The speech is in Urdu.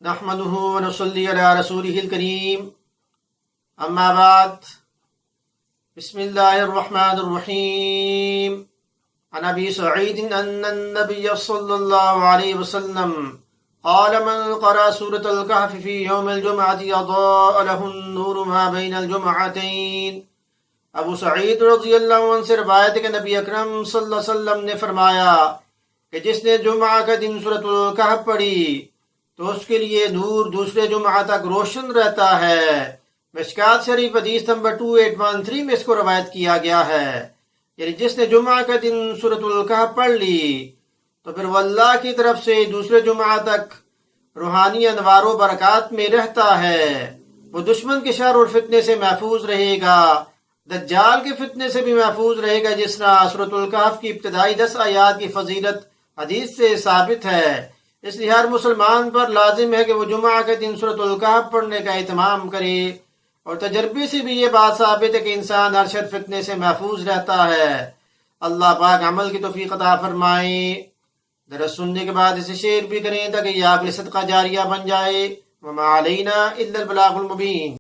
نحمده ونصلي على رسوله الكريم اما بعد بسم الله الرحمن الرحيم عن ابي سعيد ان النبي صلى الله عليه وسلم قال من قرأ سورة الكهف في يوم الجمعة أضاء له النور ما بين الجمعتين۔ ابو سعید رضی اللہ عنہ سے روایت ہے کہ نبی اکرم صلی اللہ علیہ وسلم نے فرمایا کہ جس نے جمعہ کا دن سورۃ الکہف پڑھی تو اس کے لیے نور دوسرے جمعہ تک روشن رہتا ہے۔ مشکات شریف حدیث نمبر 2813 میں اس کو روایت کیا گیا ہے، یعنی جس نے جمعہ کا دن سورۃ الکہف پڑھ لی تو پھر وہ اللہ کی طرف سے دوسرے جمعہ تک روحانی انوار و برکات میں رہتا ہے۔ وہ دشمن کے شر اور فتنے سے محفوظ رہے گا، دجال کے فتنے سے بھی محفوظ رہے گا، جس طرح سورۃ الکہف کی ابتدائی 10 آیات کی فضیلت حدیث سے ثابت ہے۔ اس لیے ہر مسلمان پر لازم ہے کہ وہ جمعہ کے دن سورۃ الکہف پڑھنے کا اہتمام کرے، اور تجربے سے بھی یہ بات ثابت ہے کہ انسان ہر شر فتنے سے محفوظ رہتا ہے۔ اللہ پاک عمل کی توفیق عطا فرمائے۔ درس سننے کے بعد اسے شیئر بھی کریں تاکہ یہ آپ کے صدقہ جاریہ بن جائے۔ وما علینا الا البلاغ المبین۔